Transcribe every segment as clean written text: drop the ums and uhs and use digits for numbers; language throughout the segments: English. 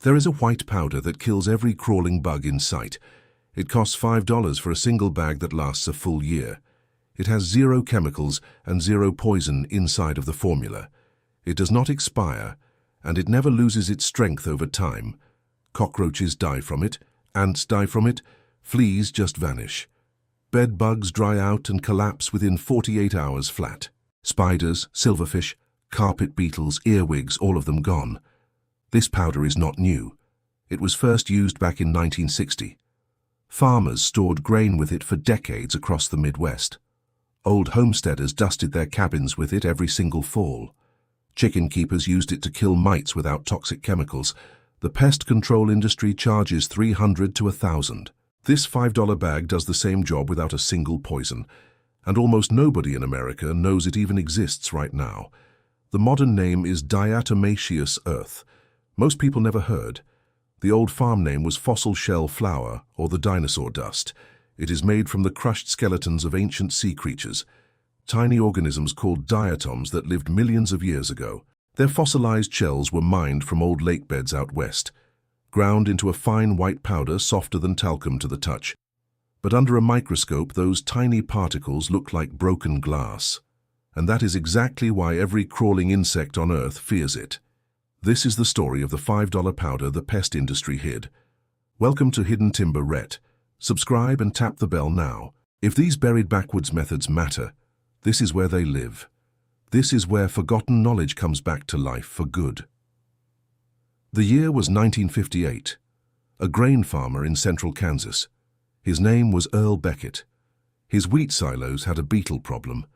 There is a white powder that kills every crawling bug in sight. It costs $5 for a single bag that lasts a full year. It has 0 chemicals and 0 poison inside of the formula. It does not expire, and it never loses its strength over time. Cockroaches die from it, ants die from it, fleas just vanish. Bed bugs dry out and collapse within 48 hours flat. Spiders, silverfish, carpet beetles, earwigs, all of them gone. This powder is not new. It was first used back in 1960. Farmers stored grain with it for decades across the Midwest. Old homesteaders dusted their cabins with it every single fall. Chicken keepers used it to kill mites without toxic chemicals. The pest control industry charges $300 to $1,000. This $5 bag does the same job without a single poison, and almost nobody in America knows it even exists right now. The modern name is Diatomaceous earth. Most people never heard. The old farm name was fossil shell flour, or the dinosaur dust. It is made from the crushed skeletons of ancient sea creatures, tiny organisms called diatoms that lived millions of years ago. Their fossilized shells were mined from old lake beds out west, ground into a fine white powder softer than talcum to the touch. But under a microscope, those tiny particles look like broken glass. And that is exactly why every crawling insect on Earth fears it. This is the story of the $5 powder the pest industry hid. Welcome to Hidden Timber Rhett. Subscribe and tap the bell now. If these buried backwards methods matter, this is where they live. This is where forgotten knowledge comes back to life for good. The year was 1958. A grain farmer in central Kansas. His name was Earl Beckett. His wheat silos had a beetle problem.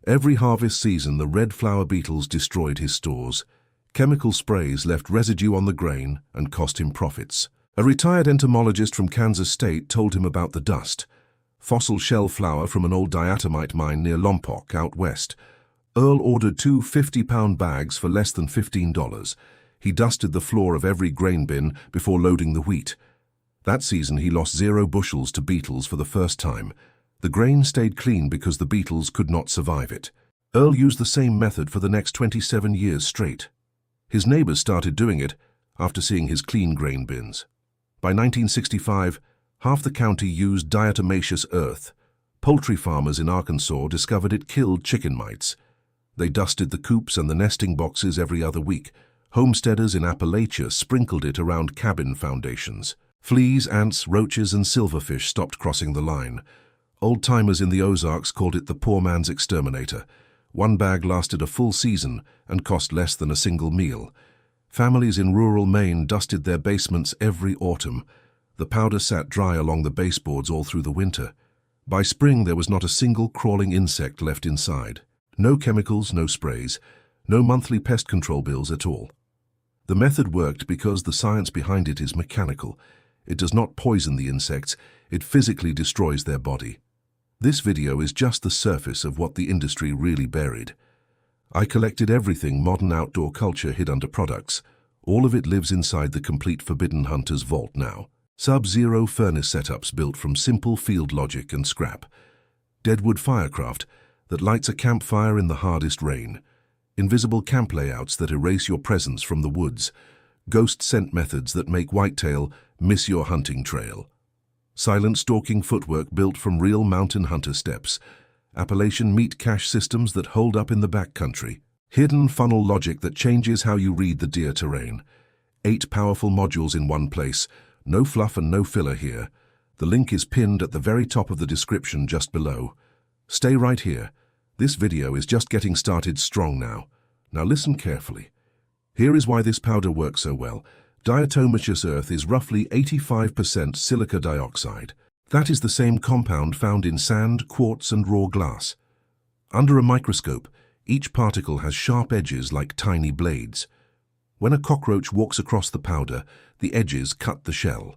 Every harvest season, the red flower beetles destroyed his stores. Chemical sprays left residue on the grain and cost him profits. A retired entomologist from Kansas State told him about the dust. Fossil shell flour from an old diatomite mine near Lompoc, out west. Earl ordered 2 50-pound bags for less than $15. He dusted the floor of every grain bin before loading the wheat. That season he lost 0 bushels to beetles for the first time. The grain stayed clean because the beetles could not survive it. Earl used the same method for the next 27 years straight. His neighbors started doing it after seeing his clean grain bins. By 1965, half the county used diatomaceous earth. Poultry farmers in Arkansas discovered it killed chicken mites. They dusted the coops and the nesting boxes every other week. Homesteaders in Appalachia sprinkled it around cabin foundations. Fleas, ants, roaches, and silverfish stopped crossing the line. Old-timers in the Ozarks called it the poor man's exterminator. One bag lasted a full season and cost less than a single meal. Families in rural Maine dusted their basements every autumn. The powder sat dry along the baseboards all through the winter. By spring, there was not a single crawling insect left inside. No chemicals, no sprays, no monthly pest control bills at all. The method worked because the science behind it is mechanical. It does not poison the insects, it physically destroys their body. This video is just the surface of what the industry really buried. I collected everything modern outdoor culture hid under products. All of it lives inside the complete Forbidden Hunter's vault now. Sub-zero furnace setups built from simple field logic and scrap. Deadwood firecraft that lights a campfire in the hardest rain. Invisible camp layouts that erase your presence from the woods. Ghost scent methods that make whitetail miss your hunting trail. Silent stalking footwork built from real mountain hunter steps. Appalachian meat cache systems that hold up in the backcountry. Hidden funnel logic that changes how you read the deer terrain. 8 powerful modules in one place. No fluff and no filler here. The link is pinned at the very top of the description just below. Stay right here. This video is just getting started strong now. Now listen carefully. Here is why this powder works so well. Diatomaceous earth is roughly 85% silica dioxide. That is the same compound found in sand, quartz, and raw glass. Under a microscope, each particle has sharp edges like tiny blades. When a cockroach walks across the powder, the edges cut the shell.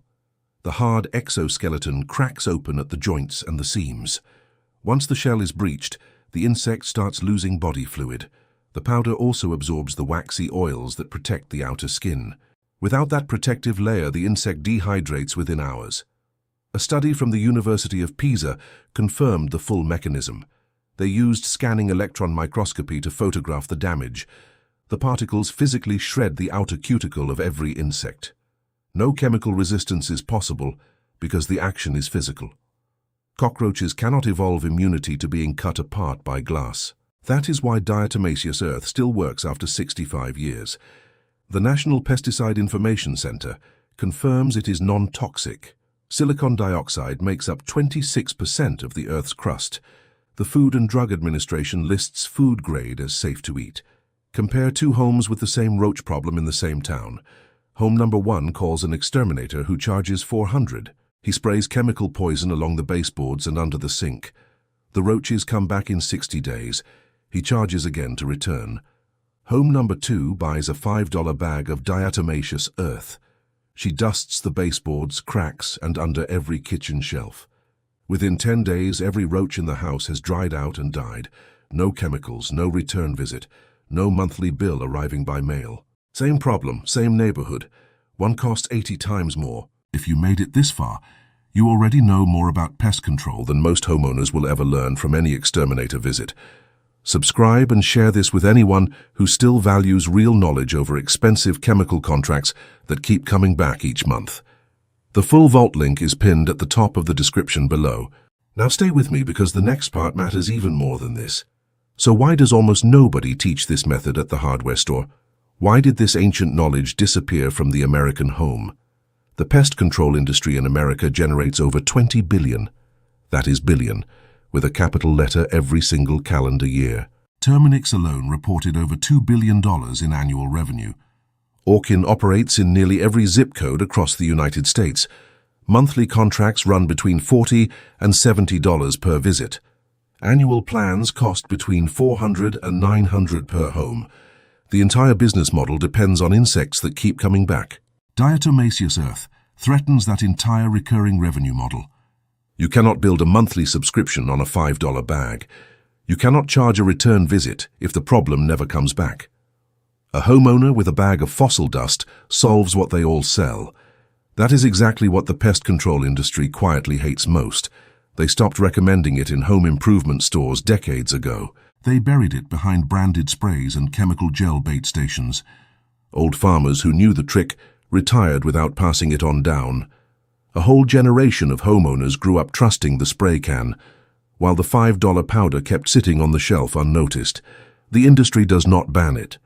The hard exoskeleton cracks open at the joints and the seams. Once the shell is breached, the insect starts losing body fluid. The powder also absorbs the waxy oils that protect the outer skin. Without that protective layer, the insect dehydrates within hours. A study from the University of Pisa confirmed the full mechanism. They used scanning electron microscopy to photograph the damage. The particles physically shred the outer cuticle of every insect. No chemical resistance is possible because the action is physical. Cockroaches cannot evolve immunity to being cut apart by glass. That is why diatomaceous earth still works after 65 years. The National Pesticide Information Center confirms it is non-toxic. Silicon dioxide makes up 26% of the Earth's crust. The Food and Drug Administration lists food grade as safe to eat. Compare two homes with the same roach problem in the same town. Home number 1 calls an exterminator who charges $400. He sprays chemical poison along the baseboards and under the sink. The roaches come back in 60 days. He charges again to return. Home number 2 buys a $5 bag of diatomaceous earth. She dusts the baseboards, cracks, and under every kitchen shelf. Within 10 days, every roach in the house has dried out and died. No chemicals, no return visit, no monthly bill arriving by mail. Same problem, same neighborhood. One costs 80 times more. If you made it this far, you already know more about pest control than most homeowners will ever learn from any exterminator visit. Subscribe and share this with anyone who still values real knowledge over expensive chemical contracts that keep coming back each month. The full vault link is pinned at the top of the description below. Now stay with me because the next part matters even more than this. So why does almost nobody teach this method at the hardware store? Why did this ancient knowledge disappear from the American home? The pest control industry in America generates over 20 billion. That is billion, with a capital letter every single calendar year. Terminix alone reported over $2 billion in annual revenue. Orkin operates in nearly every zip code across the United States. Monthly contracts run between $40 and $70 per visit. Annual plans cost between $400 and $900 per home. The entire business model depends on insects that keep coming back. Diatomaceous earth threatens that entire recurring revenue model. You cannot build a monthly subscription on a $5 bag. You cannot charge a return visit if the problem never comes back. A homeowner with a bag of fossil dust solves what they all sell. That is exactly what the pest control industry quietly hates most. They stopped recommending it in home improvement stores decades ago. They buried it behind branded sprays and chemical gel bait stations. Old farmers who knew the trick retired without passing it on down. A whole generation of homeowners grew up trusting the spray can, while the $5 powder kept sitting on the shelf unnoticed. The industry does not ban it.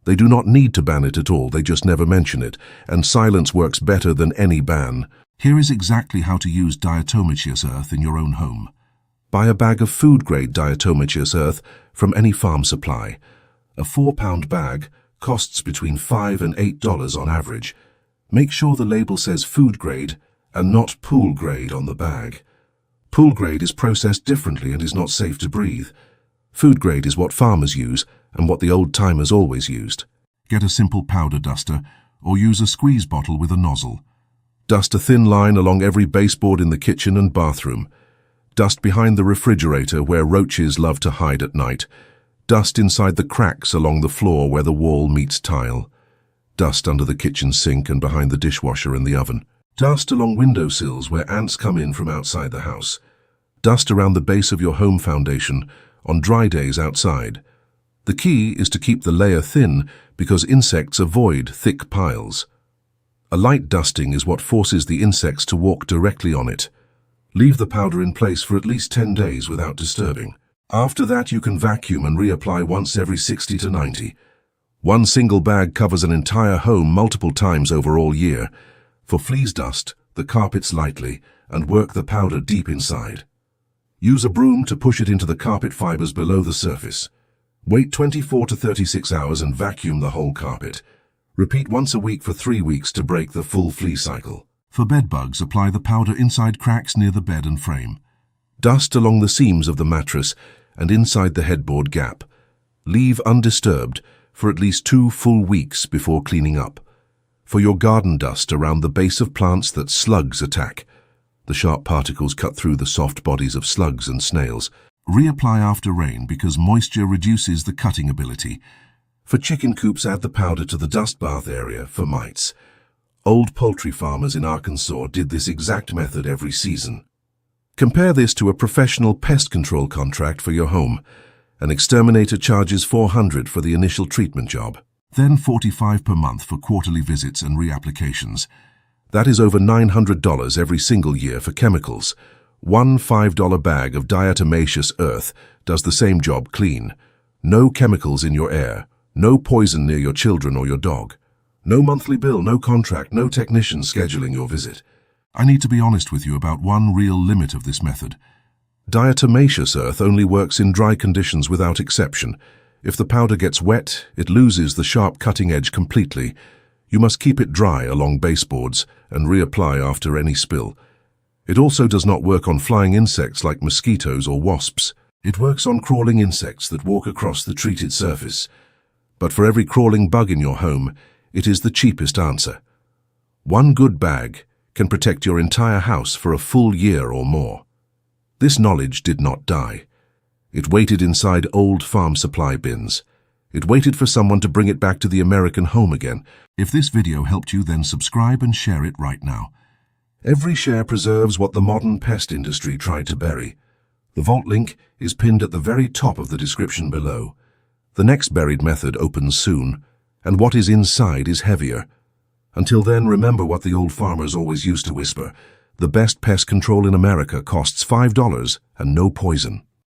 They do not need to ban it at all, they just never mention it, and silence works better than any ban. Here is exactly how to use diatomaceous earth in your own home. Buy a bag of food-grade diatomaceous earth from any farm supply. A 4-pound bag costs between $5 and $8 on average. Make sure the label says food grade and not pool grade on the bag. Pool grade is processed differently and is not safe to breathe. Food grade is what farmers use and what the old-timers always used. Get a simple powder duster or use a squeeze bottle with a nozzle. Dust a thin line along every baseboard in the kitchen and bathroom. Dust behind the refrigerator where roaches love to hide at night. Dust inside the cracks along the floor where the wall meets tile. Dust under the kitchen sink and behind the dishwasher and the oven. Dust along windowsills where ants come in from outside the house. Dust around the base of your home foundation on dry days outside. The key is to keep the layer thin because insects avoid thick piles. A light dusting is what forces the insects to walk directly on it. Leave the powder in place for at least 10 days without disturbing. After that, you can vacuum and reapply once every 60 to 90. One single bag covers an entire home multiple times over all year. For fleas dust, the carpets lightly and work the powder deep inside. Use a broom to push it into the carpet fibers below the surface. Wait 24 to 36 hours and vacuum the whole carpet. Repeat once a week for 3 weeks to break the full flea cycle. For bed bugs, apply the powder inside cracks near the bed and frame. Dust along the seams of the mattress and inside the headboard gap. Leave undisturbed for at least 2 full weeks before cleaning up. For your garden dust around the base of plants that slugs attack. The sharp particles cut through the soft bodies of slugs and snails. Reapply after rain because moisture reduces the cutting ability. For chicken coops, add the powder to the dust bath area for mites. Old poultry farmers in Arkansas did this exact method every season. Compare this to a professional pest control contract for your home. An exterminator charges $400 for the initial treatment job, then $45 per month for quarterly visits and reapplications. That is over $900 every single year for chemicals. One $5 bag of diatomaceous earth does the same job clean. No chemicals in your air, no poison near your children or your dog. No monthly bill, no contract, no technician scheduling your visit. I need to be honest with you about one real limit of this method. Diatomaceous earth only works in dry conditions without exception. If the powder gets wet, it loses the sharp cutting edge completely. You must keep it dry along baseboards and reapply after any spill. It also does not work on flying insects like mosquitoes or wasps. It works on crawling insects that walk across the treated surface. But for every crawling bug in your home, it is the cheapest answer. One good bag can protect your entire house for a full year or more. This knowledge did not die. It waited inside old farm supply bins. It waited for someone to bring it back to the American home again. If this video helped you, then subscribe and share it right now. Every share preserves what the modern pest industry tried to bury. The vault link is pinned at the very top of the description below. The next buried method opens soon, and what is inside is heavier. Until then, remember what the old farmers always used to whisper: the best pest control in America costs $5 and no poison.